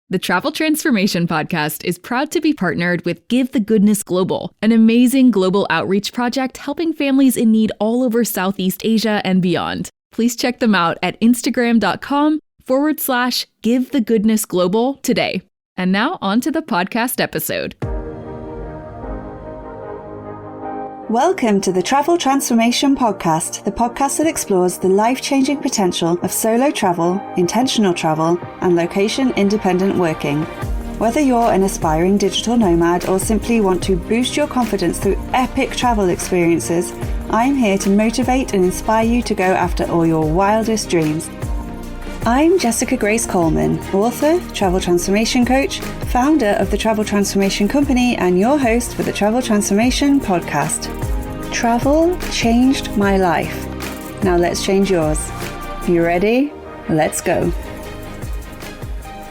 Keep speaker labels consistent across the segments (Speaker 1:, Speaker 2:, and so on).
Speaker 1: The Travel Transformation Podcast is proud to be partnered with Give the Goodness Global, an amazing global outreach project helping families in need all over Southeast Asia and beyond. Please check them out at Instagram.com/Give the Goodness Global today. And now on to the podcast episode.
Speaker 2: Welcome to the Travel Transformation Podcast, the podcast that explores the life-changing potential of solo travel, intentional travel, and location-independent working. Whether you're an aspiring digital nomad or simply want to boost your confidence through epic travel experiences, I'm here to motivate and inspire you to go after all your wildest dreams. I'm Jessica Grace Coleman, author, travel transformation coach, founder of the Travel Transformation Company, and your host for the Travel Transformation Podcast. Travel changed my life. Now let's change yours. You ready? Let's go.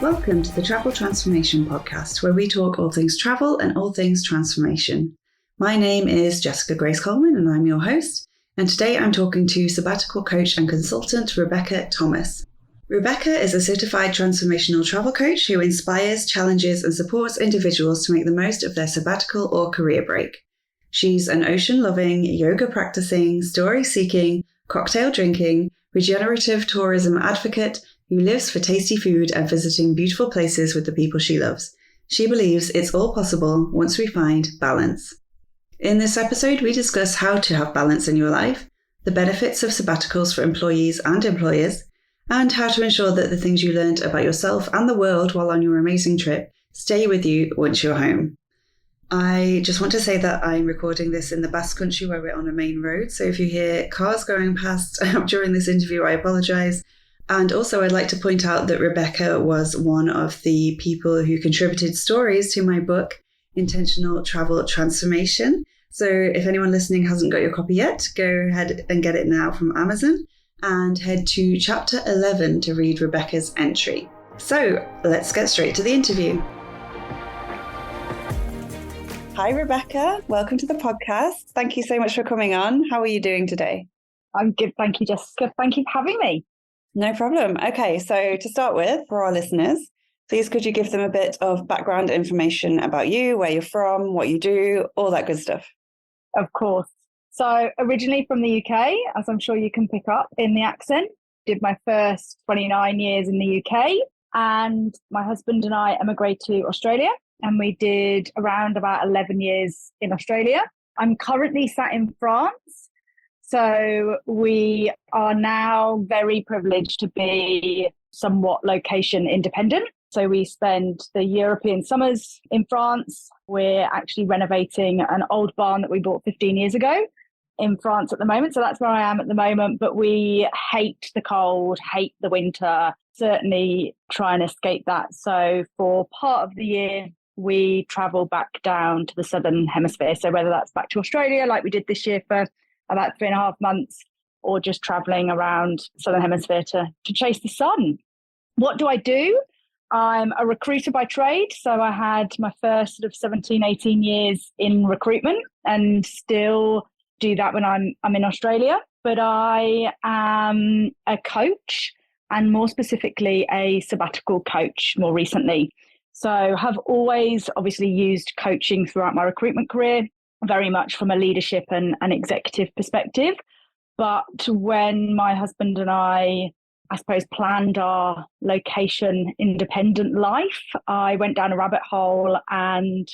Speaker 2: Welcome to the Travel Transformation Podcast, where we talk all things travel and all things transformation. My name is Jessica Grace Coleman, and I'm your host. And today I'm talking to Sabbatical Coach and Consultant Rebecca Thomas. Rebecca is a certified transformational travel coach who inspires, challenges, and supports individuals to make the most of their sabbatical or career break. She's an ocean-loving, yoga-practising, story-seeking, cocktail-drinking, regenerative tourism advocate who lives for tasty food and visiting beautiful places with the people she loves. She believes it's all possible once we find balance. In this episode, we discuss how to have balance in your life, the benefits of sabbaticals for employees and employers, and how to ensure that the things you learned about yourself and the world while on your amazing trip stay with you once you're home. I just want to say that I'm recording this in the Basque Country where we're on a main road, so if you hear cars going past during this interview, I apologise. And also I'd like to point out that Rebecca was one of the people who contributed stories to my book, Intentional Travel Transformation. So if anyone listening hasn't got your copy yet, go ahead and get it now from Amazon. And head to chapter 11 to read Rebecca's entry. So let's get straight to the interview. Hi, Rebecca. Welcome to the podcast. Thank you so much for coming on. How are you doing today?
Speaker 3: I'm good. Thank you, Jessica. Thank you for having me.
Speaker 2: No problem. Okay, so to start with, for our listeners, please could you give them a bit of background information about you, where you're from, what you do, all that good stuff?
Speaker 3: Of course. So originally from the UK, as I'm sure you can pick up in the accent, did my first 29 years in the UK, and my husband and I emigrated to Australia, and we did around about 11 years in Australia. I'm currently sat in France, so we are now very privileged to be somewhat location independent. So we spend the European summers in France. We're actually renovating an old barn that we bought 15 years ago in France at the moment. So that's where I am at the moment. But we hate the cold, hate the winter, certainly try and escape that. So for part of the year, we travel back down to the Southern Hemisphere. So whether that's back to Australia, like we did this year for about 3.5 months, or just traveling around Southern Hemisphere to chase the sun. What do I do? I'm a recruiter by trade. So I had my first sort of 17, 18 years in recruitment and still do that when I'm in Australia. But I am a coach, and more specifically a sabbatical coach more recently. So have always obviously used coaching throughout my recruitment career, very much from a leadership and an executive perspective. But when my husband and I suppose, planned our location independent life, I went down a rabbit hole and,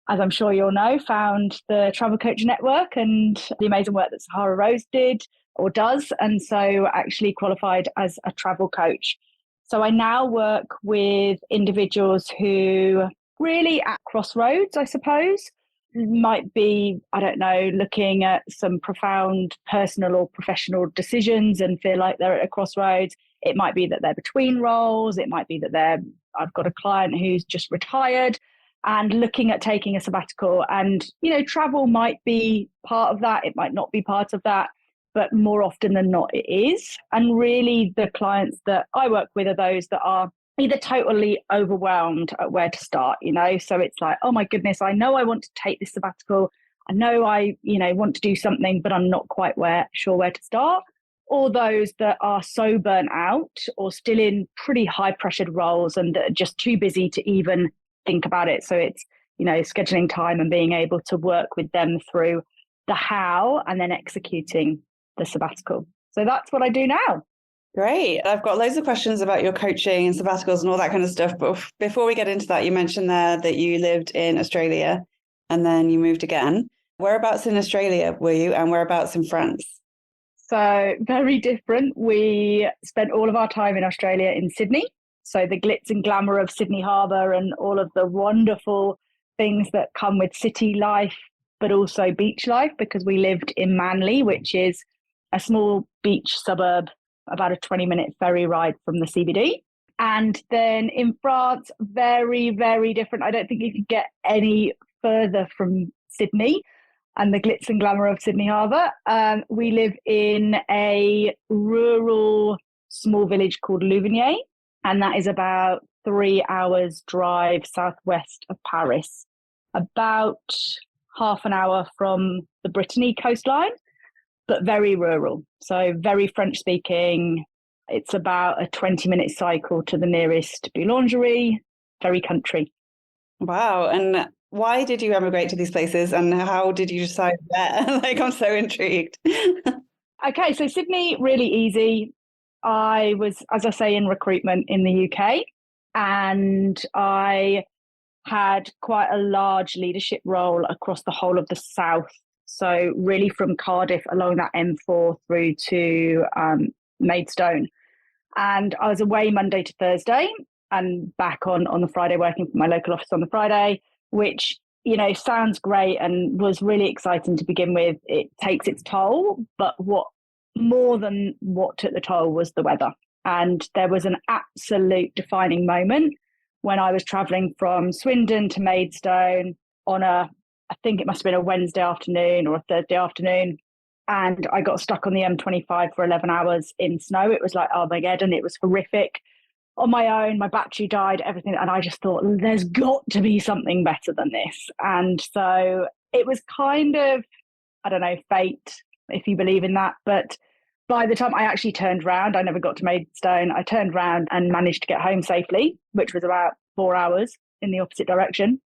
Speaker 3: as I'm sure you'll know, found the Travel Coach Network and the amazing work that Sahara Rose did or does. And so actually qualified as a travel coach. So I now work with individuals who really at crossroads, I suppose, might be, I don't know, looking at some profound personal or professional decisions and feel like they're at a crossroads. It might be that they're between roles. It might be that I've got a client who's just retired and looking at taking a sabbatical. And, travel might be part of that. It might not be part of that, but more often than not, it is. And really the clients that I work with are those that are either totally overwhelmed at where to start, so it's like, oh my goodness, I know I want to take this sabbatical. I know I, want to do something, but I'm not quite sure where to start. or those that are so burnt out or still in pretty high pressured roles and that are just too busy to even think about it. So it's, scheduling time and being able to work with them through the how and then executing the sabbatical. So that's what I do now.
Speaker 2: Great. I've got loads of questions about your coaching and sabbaticals and all that kind of stuff. But before we get into that, you mentioned there that you lived in Australia and then you moved again. Whereabouts in Australia were you and whereabouts in France?
Speaker 3: So very different. We spent all of our time in Australia in Sydney. So the glitz and glamour of Sydney Harbour and all of the wonderful things that come with city life, but also beach life, because we lived in Manly, which is a small beach suburb, about a 20-minute ferry ride from the CBD. And then in France, very, very different. I don't think you could get any further from Sydney and the glitz and glamour of Sydney Harbour. We live in a rural small village called Louvigné, and that is about 3 hours drive southwest of Paris, about half an hour from the Brittany coastline, but very rural. So very French speaking. It's about a 20-minute cycle to the nearest boulangerie, very country.
Speaker 2: Wow. And why did you emigrate to these places and how did you decide where? I'm so intrigued.
Speaker 3: Okay, so Sydney, really easy. I was, as I say, in recruitment in the UK, and I had quite a large leadership role across the whole of the south. So really from Cardiff along that M4 through to Maidstone. And I was away Monday to Thursday and back on the Friday, working for my local office on the Friday, which, sounds great and was really exciting to begin with. It takes its toll, but what more than what took the toll was the weather. And there was an absolute defining moment when I was traveling from Swindon to Maidstone on I think it must have been a Wednesday afternoon or a Thursday afternoon. And I got stuck on the M25 for 11 hours in snow. It was like Armageddon. It was horrific. On my own, my battery died, everything. And I just thought, there's got to be something better than this. And so it was kind of, I don't know, fate, if you believe in that. But by the time I actually turned around, I never got to Maidstone. I turned around and managed to get home safely, which was about 4 hours in the opposite direction,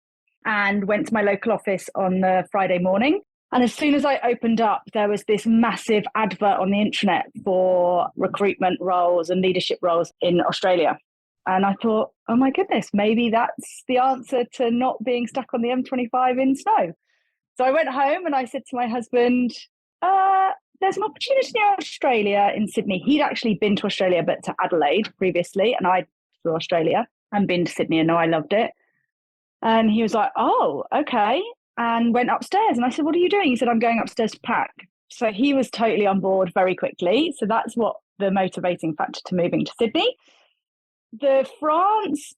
Speaker 3: and went to my local office on the Friday morning. And as soon as I opened up, there was this massive advert on the internet for recruitment roles and leadership roles in Australia. And I thought, oh my goodness, maybe that's the answer to not being stuck on the M25 in snow. So I went home and I said to my husband, there's an opportunity in Australia in Sydney. He'd actually been to Australia, but to Adelaide previously. And I'd to Australia and been to Sydney, and know I loved it. And he was like, oh, okay. And went upstairs. And I said, what are you doing? He said, I'm going upstairs to pack. So he was totally on board very quickly. So that's what the motivating factor to moving to Sydney. The France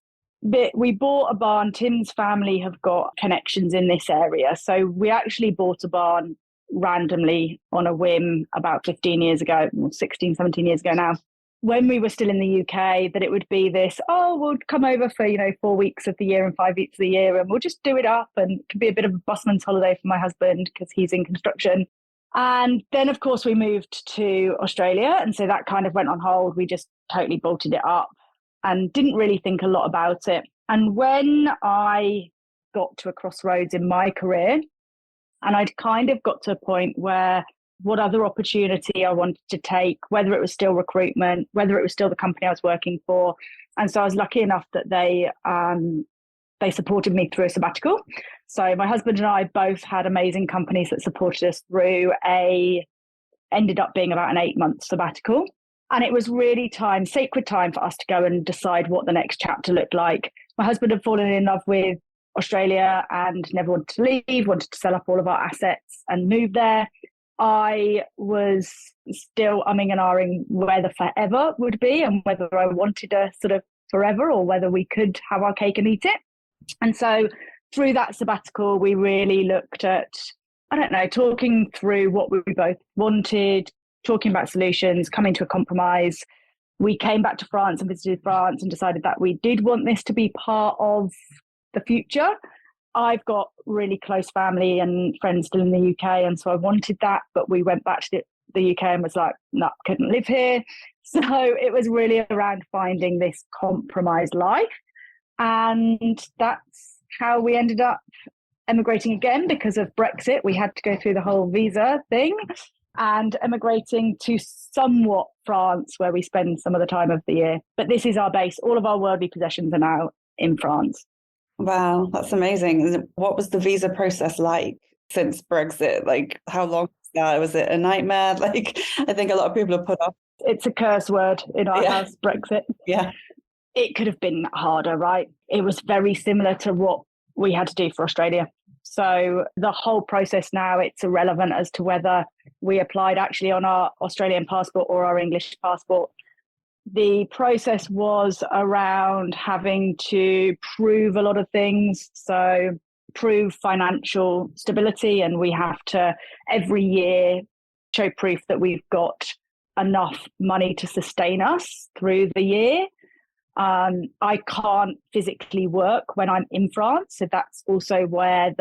Speaker 3: bit, we bought a barn. Tim's family have got connections in this area. So we actually bought a barn randomly on a whim about 15 years ago, or 16, 17 years ago now, when we were still in the UK, that it would be this, we'll come over for, 4 weeks of the year and 5 weeks of the year, and we'll just do it up, and it could be a bit of a busman's holiday for my husband because he's in construction. And then, of course, we moved to Australia, and so that kind of went on hold. We just totally bolted it up and didn't really think a lot about it. And when I got to a crossroads in my career, and I'd kind of got to a point where what other opportunity I wanted to take, whether it was still recruitment, whether it was still the company I was working for. And so I was lucky enough that they supported me through a sabbatical. So my husband and I both had amazing companies that supported us through ended up being about an 8-month sabbatical. And it was really sacred time for us to go and decide what the next chapter looked like. My husband had fallen in love with Australia and never wanted to leave, wanted to sell up all of our assets and move there. I was still umming and ahhing where the forever would be and whether I wanted a sort of forever or whether we could have our cake and eat it. And so through that sabbatical, we really looked at, talking through what we both wanted, talking about solutions, coming to a compromise. We came back to France and visited France and decided that we did want this to be part of the future. I've got really close family and friends still in the UK, and so I wanted that, but we went back to the UK and was like, no, couldn't live here. So it was really around finding this compromised life. And that's how we ended up emigrating again because of Brexit. We had to go through the whole visa thing and emigrating to somewhat France, where we spend some of the time of the year. But this is our base. All of our worldly possessions are now in France.
Speaker 2: Wow, that's amazing. What was the visa process like since Brexit? Like, how long was that? Was it a nightmare? Like, I think a lot of people are put off.
Speaker 3: It's a curse word in our house, Brexit.
Speaker 2: Yeah.
Speaker 3: It could have been harder, right? It was very similar to what we had to do for Australia. So the whole process now, it's irrelevant as to whether we applied actually on our Australian passport or our English passport. The process was around having to prove a lot of things. So prove financial stability, and we have to every year show proof that we've got enough money to sustain us through the year. I can't physically work when I'm in France. So that's also where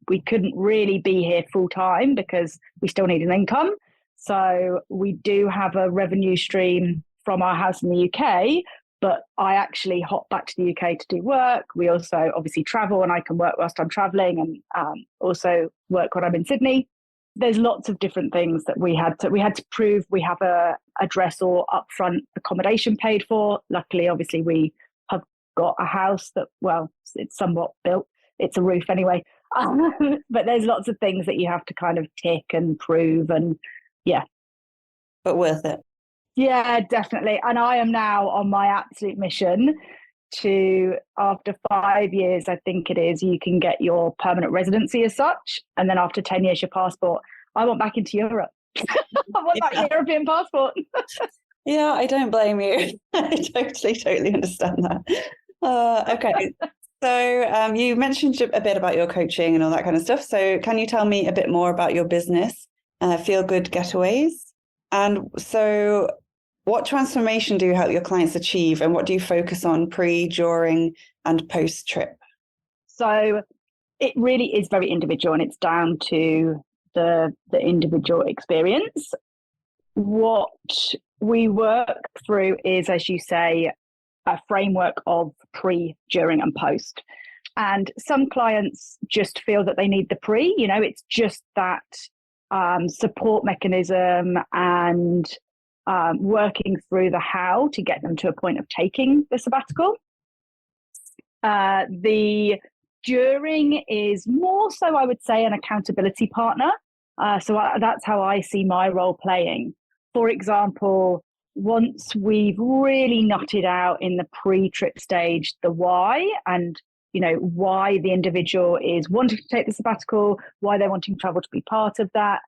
Speaker 3: we couldn't really be here full time because we still need an income. So we do have a revenue stream from our house in the UK, but I actually hop back to the UK to do work. We also obviously travel, and I can work whilst I'm traveling, and also work when I'm in Sydney. There's lots of different things that we had to prove. We have a address or upfront accommodation paid for. Luckily, obviously, we have got a house that, well, it's somewhat built. It's a roof anyway. But there's lots of things that you have to kind of tick and prove, and yeah.
Speaker 2: But worth it.
Speaker 3: Yeah, definitely. And I am now on my absolute mission to, after 5 years, I think it is, you can get your permanent residency as such. And then after 10 years, your passport. I want back into Europe. I want that European passport.
Speaker 2: Yeah, I don't blame you. I totally understand that. Okay. So you mentioned a bit about your coaching and all that kind of stuff. So can you tell me a bit more about your business, Feel Good Getaways? And so what transformation do you help your clients achieve, and what do you focus on pre, during, and post trip?
Speaker 3: So it really is very individual, and it's down to the individual experience. What we work through is, as you say, a framework of pre, during, and post. And some clients just feel that they need the pre, it's just that support mechanism and working through the how to get them to a point of taking the sabbatical. The during is more so, I would say, an accountability partner. That's how I see my role playing. For example, once we've really nutted out in the pre-trip stage the why, and why the individual is wanting to take the sabbatical, why they're wanting travel to be part of that,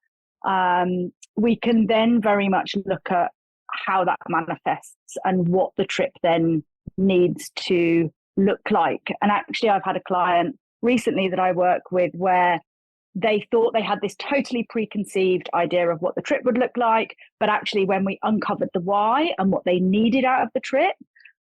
Speaker 3: we can then very much look at how that manifests and what the trip then needs to look like. And actually, I've had a client recently that I work with where they thought they had this totally preconceived idea of what the trip would look like, but actually when we uncovered the why and what they needed out of the trip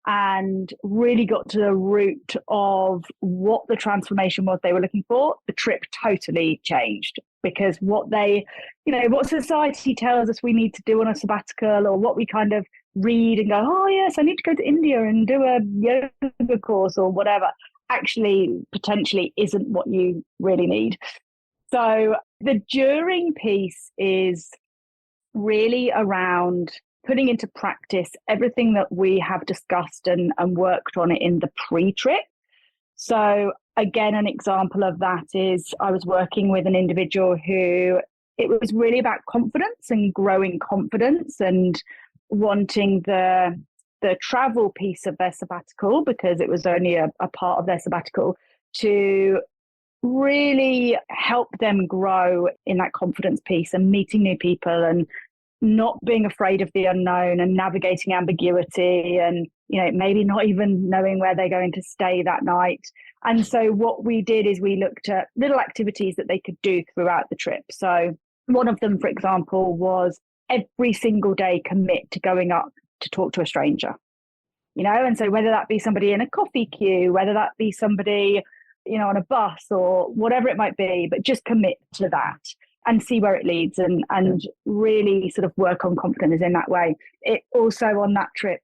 Speaker 3: and really got to the root of what the transformation was they were looking for, the trip totally changed. Because what what society tells us we need to do on a sabbatical, or what we kind of read and go, oh yes, I need to go to India and do a yoga course or whatever, actually potentially isn't what you really need. So the during piece is really around putting into practice everything that we have discussed and worked on it in the pre-trip. So again, an example of that is I was working with an individual who it was really about confidence and growing confidence and wanting the travel piece of their sabbatical, because it was only a part of their sabbatical, to really help them grow in that confidence piece and meeting new people and not being afraid of the unknown and navigating ambiguity and, maybe not even knowing where they're going to stay that night. And so what we did is we looked at little activities that they could do throughout the trip. So one of them, for example, was every single day commit to going up to talk to a stranger, and so whether that be somebody in a coffee queue, whether that be somebody, on a bus or whatever it might be, but just commit to that. and see where it leads, and really sort of work on confidence in that way. It also on that trip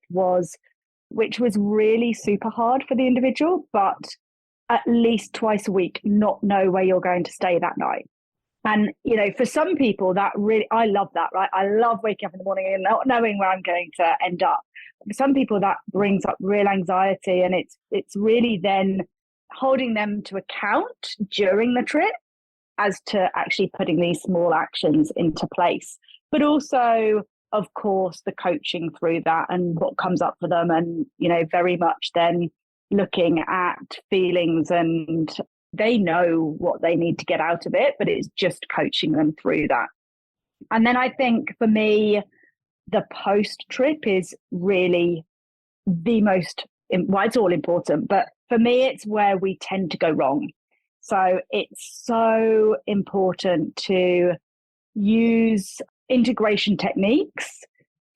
Speaker 3: which was really super hard for the individual, but at least twice a week, not know where you're going to stay that night. And, for some people that really, I love that, right? I love waking up in the morning and not knowing where I'm going to end up. For some people that brings up real anxiety, and it's really then holding them to account during the trip as to actually putting these small actions into place. But also, of course, the coaching through that and what comes up for them, and, very much then looking at feelings, and they know what they need to get out of it, but it's just coaching them through that. And then I think for me, the post trip is really the most, well, it's all important, but for me, it's where we tend to go wrong. So it's so important to use integration techniques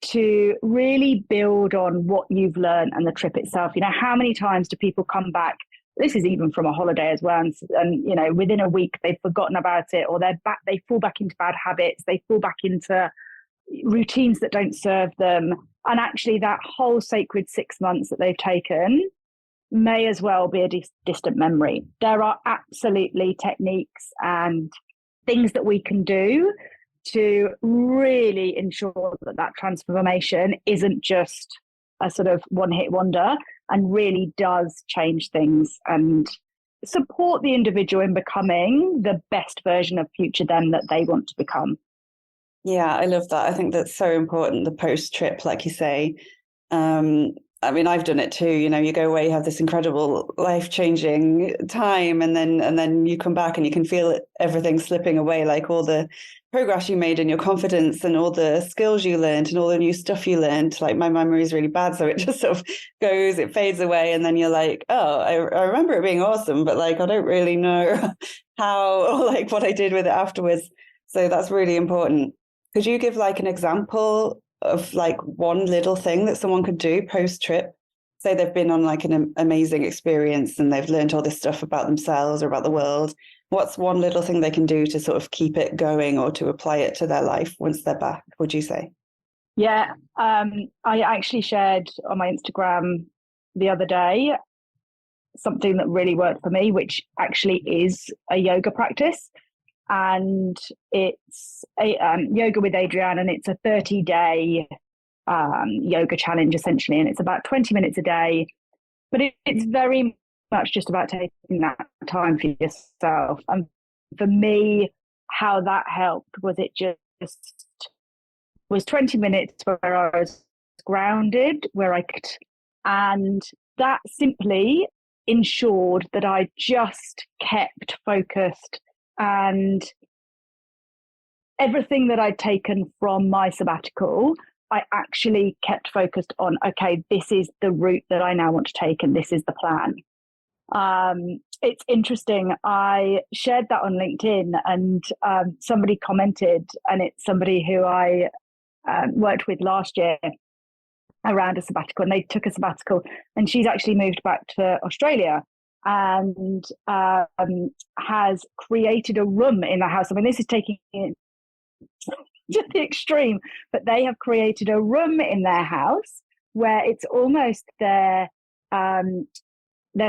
Speaker 3: to really build on what you've learned and the trip itself. How many times do people come back? This is even from a holiday as well. And within a week, they've forgotten about it, or they fall back into bad habits. They fall back into routines that don't serve them. And actually that whole sacred 6 months that they've taken may as well be a distant memory. There are absolutely techniques and things that we can do to really ensure that transformation isn't just a sort of one-hit wonder, and really does change things and support the individual in becoming the best version of future them that they want to become.
Speaker 2: Yeah, I love that. I think that's so important, the post-trip, like you say. I've done it too. You go away, you have this incredible life-changing time, and then you come back and you can feel everything slipping away, like all the progress you made and your confidence and all the skills you learned and all the new stuff you learned. Like, my memory is really bad, so it just sort of it fades away, and then you're like, oh, I remember it being awesome, but like I don't really know how, or like what I did with it afterwards. So that's really important. Could you give like an example of like one little thing that someone could do post-trip? Say they've been on like an amazing experience and they've learned all this stuff about themselves or about the world. What's one little thing they can do to sort of keep it going or to apply it to their life once they're back, would you say?
Speaker 3: Yeah, I actually shared on my Instagram the other day something that really worked for me, which actually is a yoga practice. And it's a yoga with Adrienne, and it's a 30-day yoga challenge essentially, and it's about 20 minutes a day, but it's very much just about taking that time for yourself. And for me, how that helped was it just was 20 minutes where I was grounded, where I could, and that simply ensured that I just kept focused. And everything that I'd taken from my sabbatical, I actually kept focused on, okay, this is the route that I now want to take, and this is the plan. It's interesting. I shared that on LinkedIn, and somebody commented, and it's somebody who I worked with last year around a sabbatical, and they took a sabbatical, and she's actually moved back to Australia and has created a room in the house. I mean, this is taking it to the extreme, but they have created a room in their house where it's almost their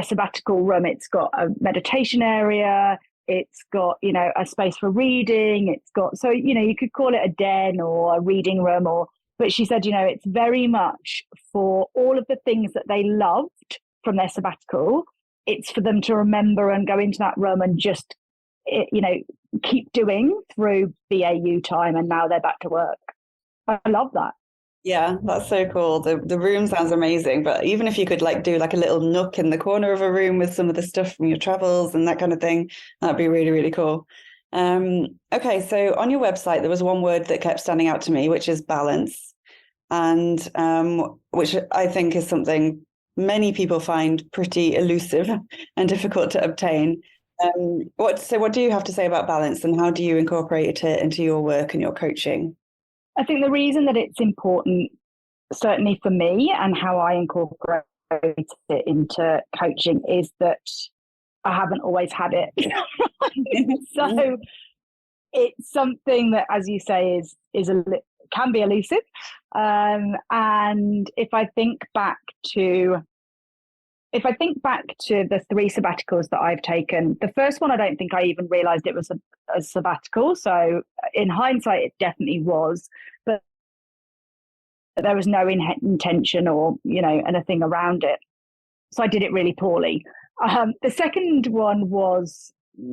Speaker 3: sabbatical room. It's got a meditation area. It's got, a space for reading. It's got, so, you could call it a den or a reading room, but she said, it's very much for all of the things that they loved from their sabbatical. It's for them to remember and go into that room and just, keep doing through BAU time. And now they're back to work. I love that.
Speaker 2: Yeah, that's so cool. The room sounds amazing, but even if you could like do like a little nook in the corner of a room with some of the stuff from your travels and that kind of thing, that'd be really, really cool. Okay, so on your website, there was one word that kept standing out to me, which is balance, and which I think is something many people find pretty elusive and difficult to obtain. What do you have to say about balance, and how do you incorporate it into your work and your coaching?
Speaker 3: I think the reason that it's important, certainly for me, and how I incorporate it into coaching is that I haven't always had it. So it's something that, as you say, can be elusive. And if I think back to the 3 sabbaticals that I've taken, the first one, I don't think I even realized it was a sabbatical. So in hindsight, it definitely was, but there was no intention or, anything around it. So I did it really poorly. The second one was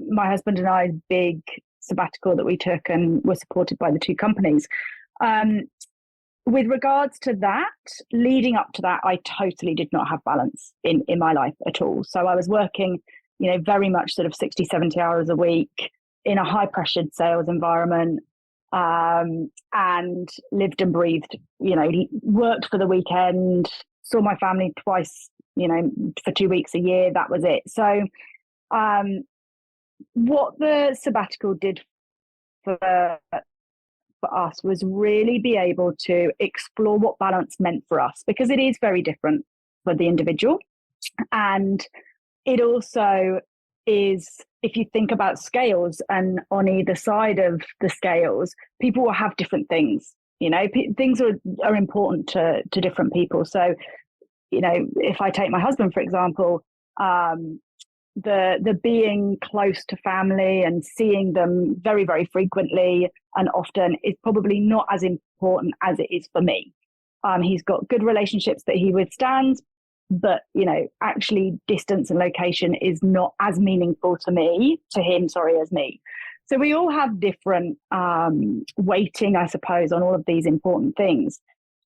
Speaker 3: my husband and I's big sabbatical that we took and were supported by the 2 companies. With regards to that, leading up to that, I totally did not have balance in my life at all. So I was working, very much sort of 60, 70 hours a week in a high pressured sales environment, and lived and breathed, worked for the weekend, saw my family twice, for 2 weeks a year. That was it. So what the sabbatical did for us was really be able to explore what balance meant for us, because it is very different for the individual. And it also is, if you think about scales, and on either side of the scales, people will have different things. Things are important to different people. So, if I take my husband, for example, the being close to family and seeing them very, very frequently and often is probably not as important as it is for me. He's got good relationships that he withstands, but actually distance and location is not as meaningful to him, as me. So we all have different weighting, I suppose, on all of these important things.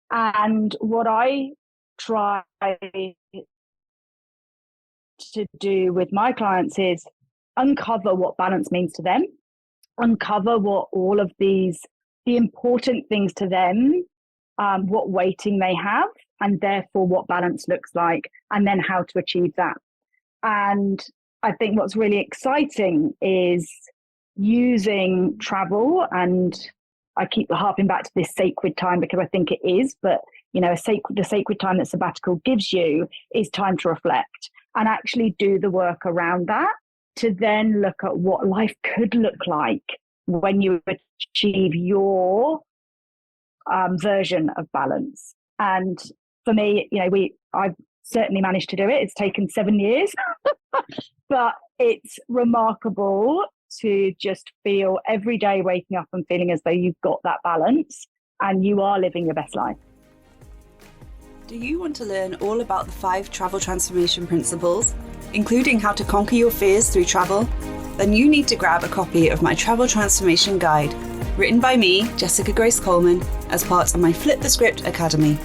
Speaker 3: And what I try to do with my clients is uncover what balance means to them, uncover what all of the important things to them, what weighting they have, and therefore what balance looks like, and then how to achieve that. And I think what's really exciting is using travel, and I keep harping back to this sacred time because I think it is, but the sacred time that sabbatical gives you is time to reflect and actually do the work around that, to then look at what life could look like when you achieve your version of balance. And for me, I've certainly managed to do it. It's taken 7 years, but it's remarkable to just feel every day waking up and feeling as though you've got that balance and you are living your best life.
Speaker 2: Do you want to learn all about the 5 travel transformation principles, including how to conquer your fears through travel? Then you need to grab a copy of my Travel Transformation Guide, written by me, Jessica Grace Coleman, as part of my Flip the Script Academy.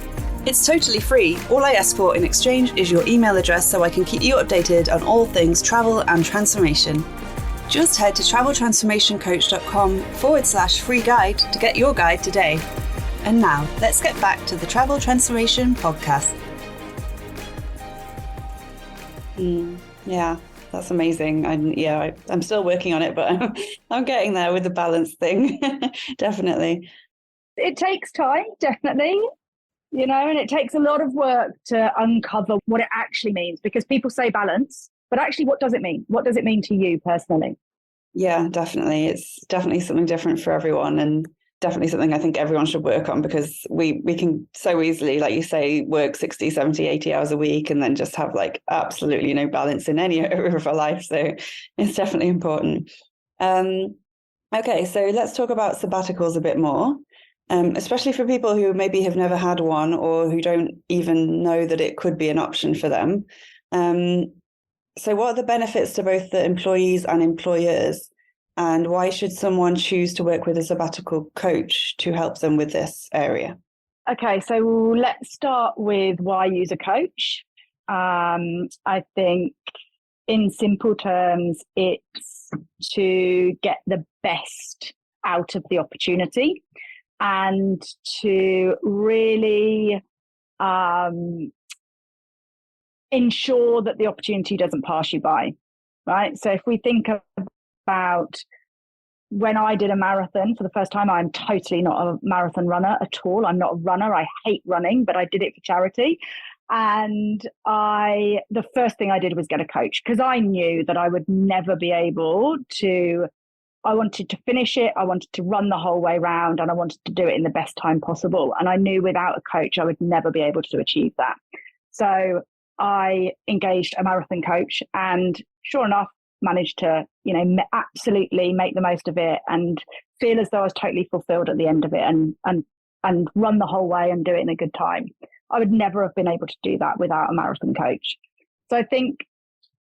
Speaker 2: It's totally free. All I ask for in exchange is your email address so I can keep you updated on all things travel and transformation. Just head to traveltransformationcoach.com/free guide to get your guide today. And now, let's get back to the Travel Transformation podcast. Yeah, that's amazing. I'm still working on it, but I'm getting there with the balance thing. Definitely.
Speaker 3: It takes time, definitely, and it takes a lot of work to uncover what it actually means, because people say balance, but actually, what does it mean? What does it mean to you personally?
Speaker 2: Yeah, definitely. It's definitely something different for everyone, and definitely something I think everyone should work on, because we can so easily, like you say, work 60, 70, 80 hours a week and then just have absolutely no balance in any area of our life. So it's definitely important. Okay, so let's talk about sabbaticals a bit more, especially for people who maybe have never had one or who don't even know that it could be an option for them. So what are the benefits to both the employees and employers? And why should someone choose to work with a sabbatical coach to help them with this area?
Speaker 3: Okay, so let's start with why use a coach. I think in simple terms, it's to get the best out of the opportunity and to really ensure that the opportunity doesn't pass you by, right? So if we think about when I did a marathon for the first time, I'm totally not a marathon runner at all. I'm not a runner. I hate running, but I did it for charity. And the first thing I did was get a coach, because I knew that I would never be able to I wanted to finish it. I wanted to run the whole way round, and I wanted to do it in the best time possible. And I knew without a coach, I would never be able to achieve that. So I engaged a marathon coach, and sure enough, managed to, absolutely make the most of it and feel as though I was totally fulfilled at the end of it, and run the whole way and do it in a good time. I would never have been able to do that without a marathon coach. So I think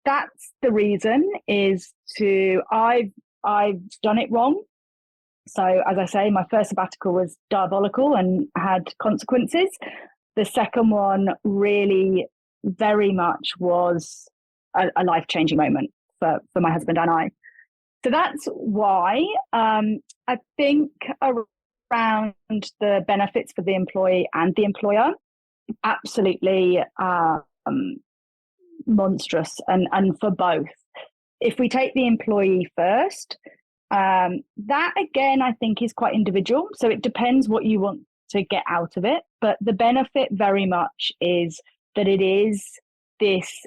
Speaker 3: that's the reason, is I've done it wrong. So as I say, my first sabbatical was diabolical and had consequences. The second one really very much was a life-changing moment for my husband and I. So that's why I think around the benefits for the employee and the employer, absolutely monstrous, and for both. If we take the employee first, that again, I think is quite individual. So it depends what you want to get out of it. But the benefit very much is that it is this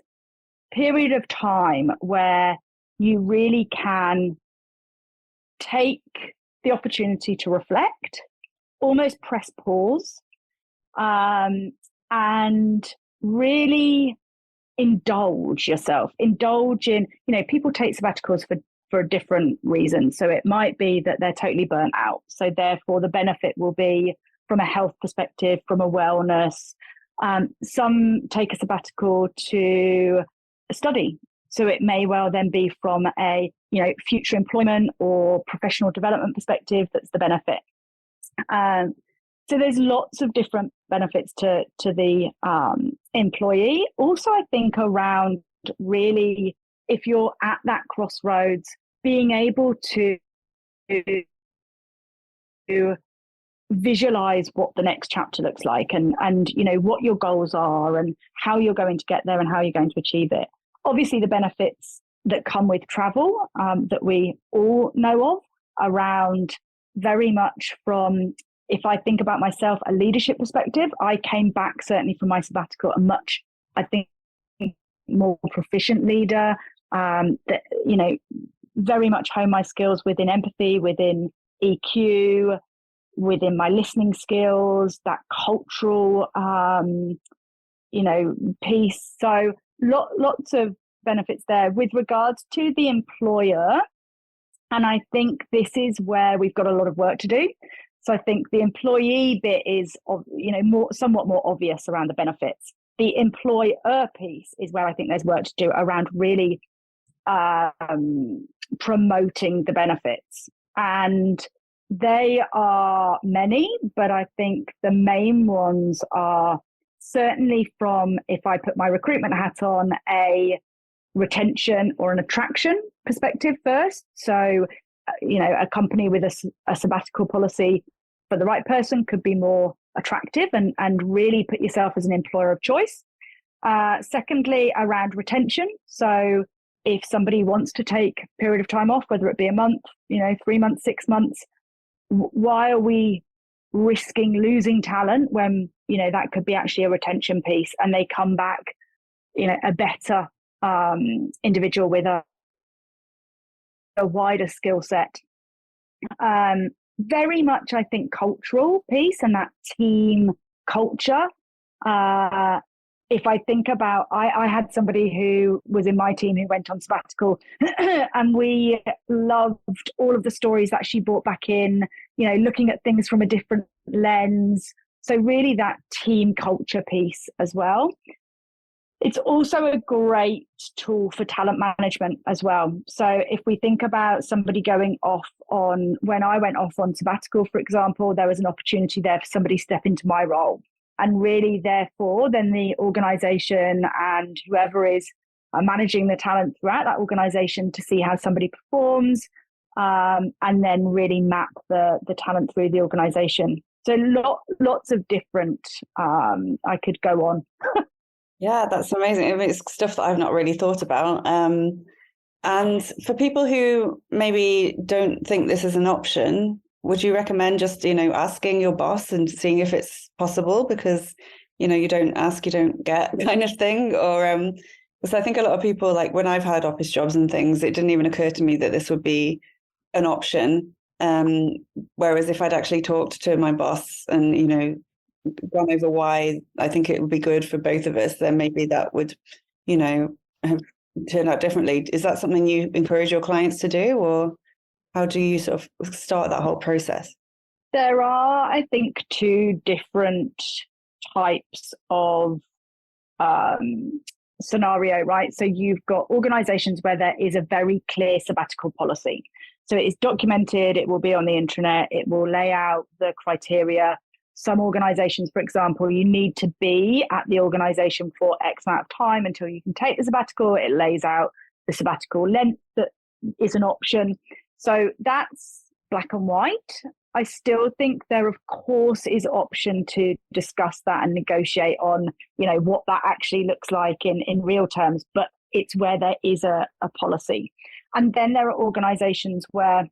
Speaker 3: period of time where you really can take the opportunity to reflect, almost press pause, and really indulge yourself, indulge in, people take sabbaticals for different reasons. So it might be that they're totally burnt out. So therefore the benefit will be from a health perspective, from a wellness. Some take a sabbatical to study. So it may well then be from a, future employment or professional development perspective, that's the benefit. So there's lots of different benefits to the employee. Also, I think around really, if you're at that crossroads, being able to visualize what the next chapter looks like, and what your goals are and how you're going to get there and how you're going to achieve it. Obviously, the benefits that come with travel that we all know of, around very much from, if I think about myself, a leadership perspective, I came back certainly from my sabbatical a much, I think, more proficient leader, that, very much hone my skills within empathy, within EQ, within my listening skills, that cultural, piece. So lots of benefits there with regards to the employer. And I think this is where we've got a lot of work to do. So I think the employee bit is, somewhat more obvious around the benefits. The employer piece is where I think there's work to do around really promoting the benefits. And they are many, but I think the main ones are certainly from, if I put my recruitment hat on, a retention or an attraction perspective first. So, a company with a sabbatical policy for the right person could be more attractive and really put yourself as an employer of choice. Secondly, around retention. So if somebody wants to take a period of time off, whether it be a month, 3 months, 6 months, why are we risking losing talent when, that could be actually a retention piece, and they come back, a better individual with a wider skill set. Very much, I think, cultural piece and that team culture. If I think about, I had somebody who was in my team who went on sabbatical, and we loved all of the stories that she brought back in, looking at things from a different lens. So really that team culture piece as well. It's also a great tool for talent management as well. So if we think about somebody going off on, when I went off on sabbatical, for example, there was an opportunity there for somebody to step into my role. And really, therefore, then the organization and whoever is managing the talent throughout that organization to see how somebody performs, and then really map the talent through the organization. So lots of different, I could go on.
Speaker 2: Yeah, that's amazing. I mean, it's stuff that I've not really thought about. And for people who maybe don't think this is an option, would you recommend just, asking your boss and seeing if it's possible? Because, you don't ask, you don't get kind of thing. Or because I think a lot of people, like when I've had office jobs and things, it didn't even occur to me that this would be an option. Whereas if I'd actually talked to my boss and, you know, gone over why I think it would be good for both of us, then maybe that would, you know, have turned out differently. Is that something you encourage your clients to do, or how do you sort of start that whole process?
Speaker 3: There are, I think, two different types of scenario, right? So you've got organizations where there is a very clear sabbatical policy. So it is documented, it will be on the intranet, it will lay out the criteria. Some organizations, for example, you need to be at the organization for X amount of time until you can take the sabbatical. It lays out the sabbatical length that is an option. So that's black and white. I still think there, of course, is option to discuss that and negotiate on, you know, what that actually looks like in real terms, but it's where there is a policy. And then there are organizations where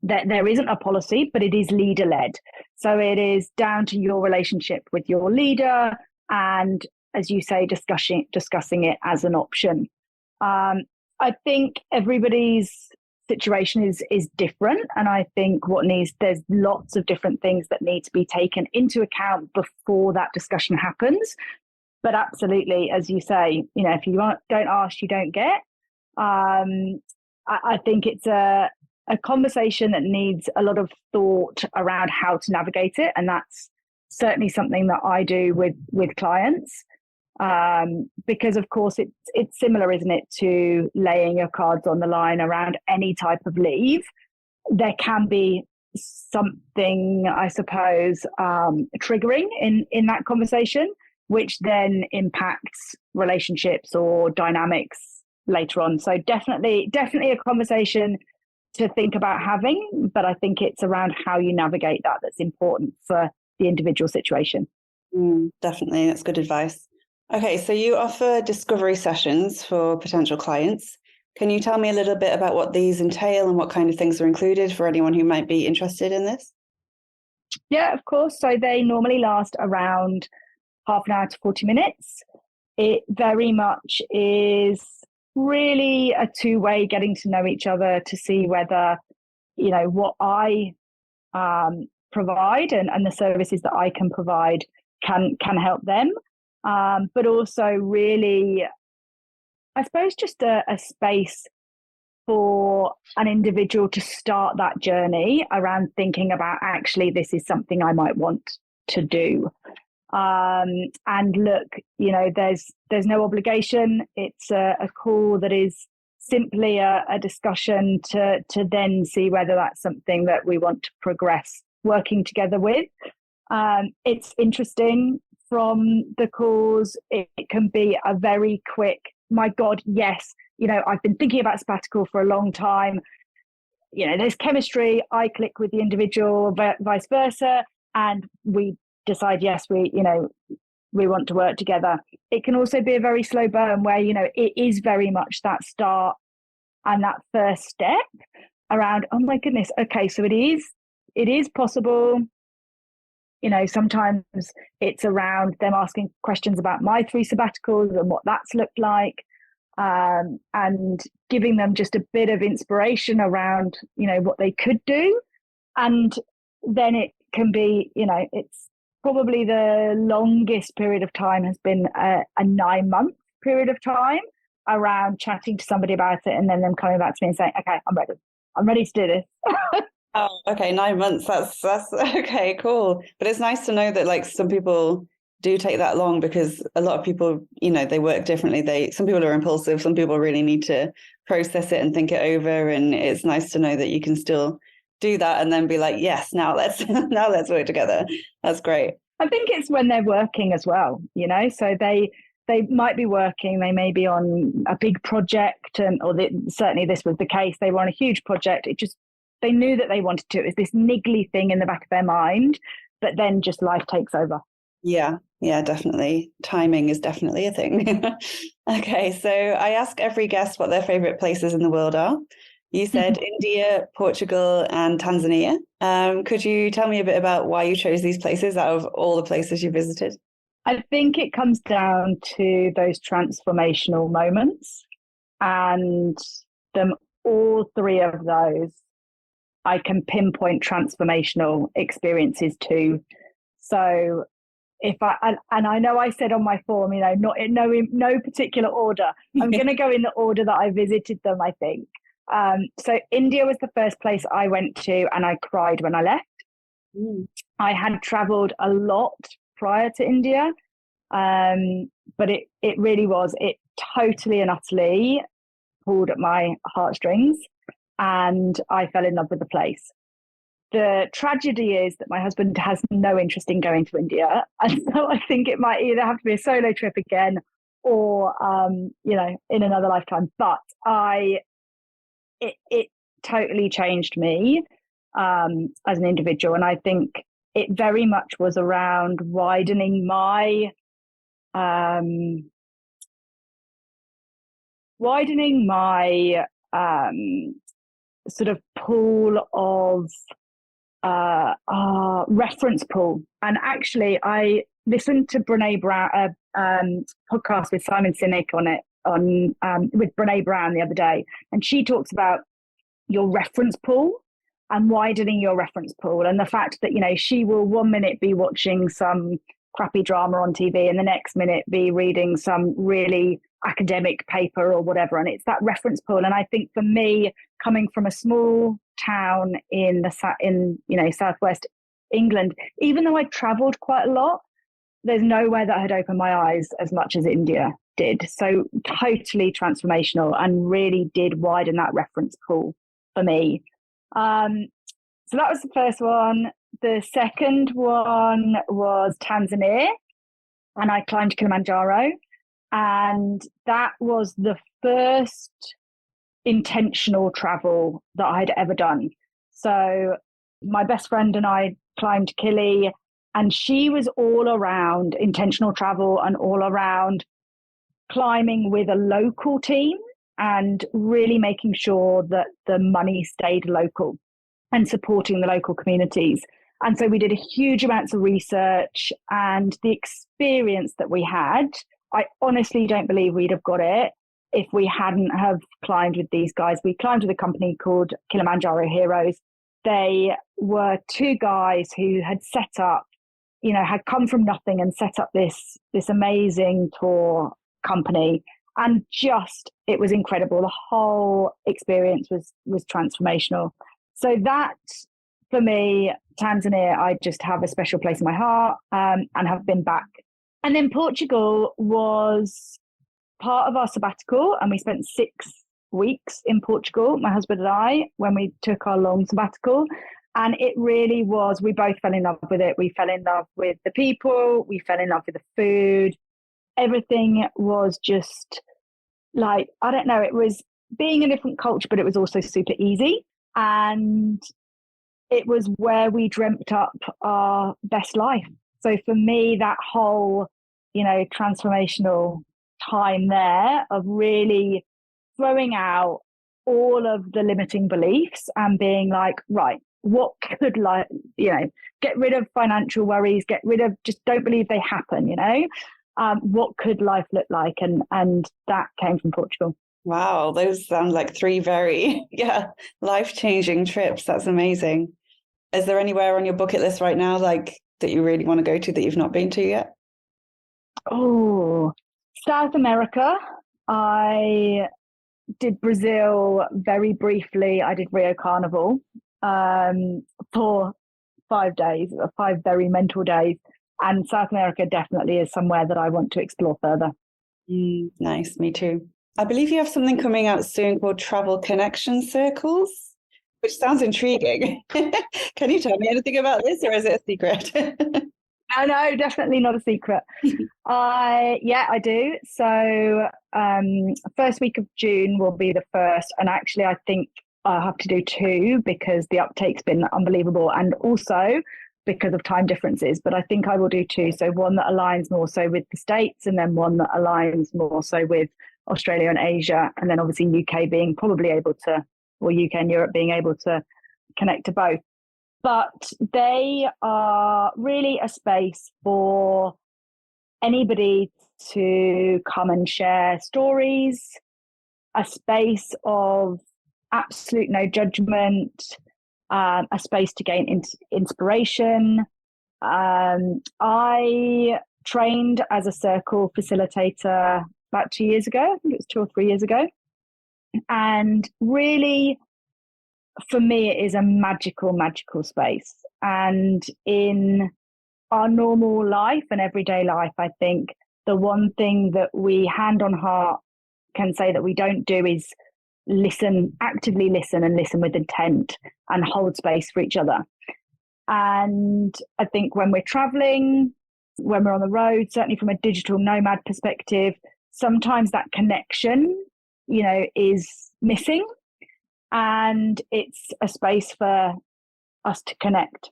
Speaker 3: there isn't a policy, but it is leader-led. So it is down to your relationship with your leader and, as you say, discussing it as an option. I think everybody's situation is different, and I think there's lots of different things that need to be taken into account before that discussion happens. But absolutely, as you say, you know, if you don't ask, you don't get. I think it's a conversation that needs a lot of thought around how to navigate it, and that's certainly something that I do with clients. Because of course it's similar, isn't it, to laying your cards on the line around any type of leave. There can be something, I suppose, triggering in that conversation, which then impacts relationships or dynamics later on. So definitely a conversation to think about having, but I think it's around how you navigate that's important for the individual situation.
Speaker 2: Definitely, that's good advice. Okay, so you offer discovery sessions for potential clients. Can you tell me a little bit about what these entail and what kind of things are included for anyone who might be interested in this?
Speaker 3: Yeah, of course. So they normally last around half an hour to 40 minutes. It very much is really a two-way getting to know each other to see whether, you know, what I provide and the services that I can provide can help them. But also really, I suppose, just a space for an individual to start that journey around thinking about, actually, this is something I might want to do. And look, you know, there's no obligation. It's a call that is simply a discussion to then see whether that's something that we want to progress working together with. It's interesting. From the calls, it can be a very quick, my God, yes, you know, I've been thinking about sabbatical for a long time. You know, there's chemistry, I click with the individual, vice versa, and we decide, yes, we want to work together. It can also be a very slow burn where, you know, it is very much that start and that first step around, oh my goodness, okay, so it is possible. You know, sometimes it's around them asking questions about my 3 sabbaticals and what that's looked like, and giving them just a bit of inspiration around, you know, what they could do. And then it can be, you know, it's probably the longest period of time has been a 9-month period of time around chatting to somebody about it and then them coming back to me and saying, okay, I'm ready to do this.
Speaker 2: Oh, okay, 9 months. That's okay, cool. But it's nice to know that, like, some people do take that long, because a lot of people, you know, they work differently. Some people are impulsive, some people really need to process it and think it over. And it's nice to know that you can still do that and then be like, yes, now let's work together. That's great.
Speaker 3: I think it's when they're working as well, you know, so they might be working, they may be on a big project, certainly this was the case. They were on a huge project. They knew that they wanted to. It was this niggly thing in the back of their mind, but then just life takes over.
Speaker 2: Yeah, definitely. Timing is definitely a thing. Okay, so I ask every guest what their favorite places in the world are. You said India, Portugal, and Tanzania. Could you tell me a bit about why you chose these places out of all the places you visited?
Speaker 3: I think it comes down to those transformational moments, and all 3 of those I can pinpoint transformational experiences too. So if and I know I said on my form, not in no particular order, I'm going to go in the order that I visited them, I think. So India was the first place I went to, and I cried when I left. I had traveled a lot prior to India, but it really was, it totally and utterly pulled at my heartstrings, and I fell in love with the place. The tragedy is that my husband has no interest in going to India, and so I think it might either have to be a solo trip again, or in another lifetime. But it totally changed me as an individual, and I think it very much was around widening my sort of pool of reference pool. And actually, I listened to Brene Brown podcast with Simon Sinek with Brene Brown the other day, and she talks about your reference pool and widening your reference pool, and the fact that she will 1 minute be watching some crappy drama on TV and the next minute be reading some really academic paper or whatever, and it's that reference pool. And I think for me, coming from a small town in southwest England, even though I traveled quite a lot, there's nowhere that had opened my eyes as much as India did. So totally transformational, and really did widen that reference pool for me. So that was the first one. The second one was Tanzania, and I climbed Kilimanjaro, and that was the first intentional travel that I'd ever done. So my best friend and I climbed Kili, and she was all around intentional travel and all around climbing with a local team and really making sure that the money stayed local and supporting the local communities. And so we did a huge amounts of research, and the experience that we had, I honestly don't believe we'd have got it if we hadn't have climbed with these guys. We climbed with a company called Kilimanjaro Heroes. They were two guys who had set up, had come from nothing and set up this amazing tour company. And it was incredible. The whole experience was transformational. So that, for me, Tanzania, I just have a special place in my heart, and have been back. And then Portugal was part of our sabbatical, and we spent 6 weeks in Portugal, my husband and I, when we took our long sabbatical. And it really was, we both fell in love with it. We fell in love with the people, we fell in love with the food. Everything was just like, I don't know, it was being a different culture, but it was also super easy. And it was where we dreamt up our best life. So for me, that whole, transformational time there of really throwing out all of the limiting beliefs and being like, right, what could get rid of financial worries, get rid of, just don't believe they happen, what could life look like? And that came from Portugal.
Speaker 2: Wow, those sound like 3 very, life-changing trips. That's amazing. Is there anywhere on your bucket list right now, like, that you really want to go to that you've not been to yet?
Speaker 3: Oh, South America. I did Brazil very briefly. I did Rio Carnival for 5 days, 5 very mental days. And South America definitely is somewhere that I want to explore further.
Speaker 2: Nice, me too. I believe you have something coming out soon called Travel Connection Circles, which sounds intriguing. Can you tell me anything about this, or is it a secret?
Speaker 3: No, definitely not a secret. I do. So first week of June will be the first. And actually, I think I'll have to do 2 because the uptake's been unbelievable. And also because of time differences. But I think I will do 2. So one that aligns more so with the States, and then one that aligns more so with Australia and Asia. And then obviously UK being probably able to, or UK and Europe being able to connect to both. But they are really a space for anybody to come and share stories, a space of absolute no judgment, a space to gain inspiration. I trained as a circle facilitator about 2 years ago. I think it was 2 or 3 years ago. And really, for me, it is a magical, magical space. And in our normal life and everyday life, I think the one thing that we, hand on heart, can say that we don't do is actively listen and listen with intent and hold space for each other. And I think when we're traveling, when we're on the road, certainly from a digital nomad perspective, sometimes that connection, is missing. And it's a space for us to connect.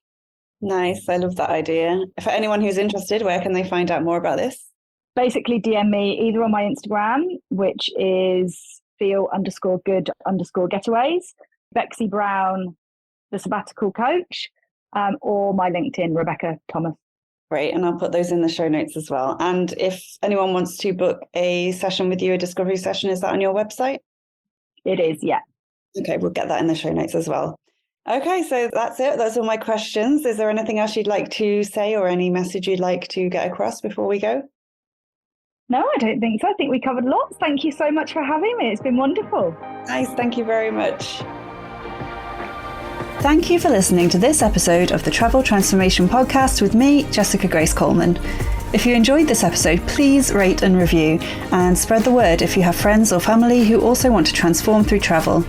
Speaker 2: Nice. I love that idea. For anyone who's interested, where can they find out more about this?
Speaker 3: Basically, DM me either on my Instagram, which is feel_good_getaways, Bexy Brown, the Sabbatical Coach, or my LinkedIn, Rebecca Thomas.
Speaker 2: Great. And I'll put those in the show notes as well. And if anyone wants to book a session with you, a discovery session, is that on your website?
Speaker 3: It is, yeah.
Speaker 2: Okay, we'll get that in the show notes as well. Okay, so that's it. That's all my questions. Is there anything else you'd like to say or any message you'd like to get across before we go?
Speaker 3: No, I don't think so. I think we covered lots. Thank you so much for having me. It's been wonderful.
Speaker 2: Nice. Thank you very much. Thank you for listening to this episode of the Travel Transformation Podcast with me, Jessica Grace Coleman. If you enjoyed this episode, please rate and review and spread the word if you have friends or family who also want to transform through travel.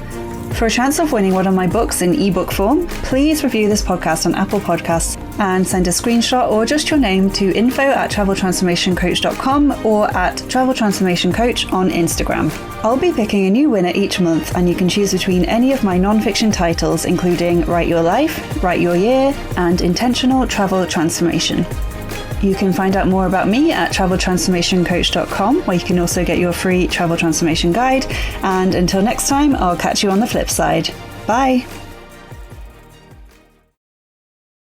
Speaker 2: For a chance of winning one of my books in ebook form, please review this podcast on Apple Podcasts and send a screenshot or just your name to info@traveltransformationcoach.com or at traveltransformationcoach on Instagram. I'll be picking a new winner each month, and you can choose between any of my non-fiction titles, including Write Your Life, Write Your Year, and Intentional Travel Transformation. You can find out more about me at traveltransformationcoach.com, where you can also get your free travel transformation guide. And until next time, I'll catch you on the flip side. Bye.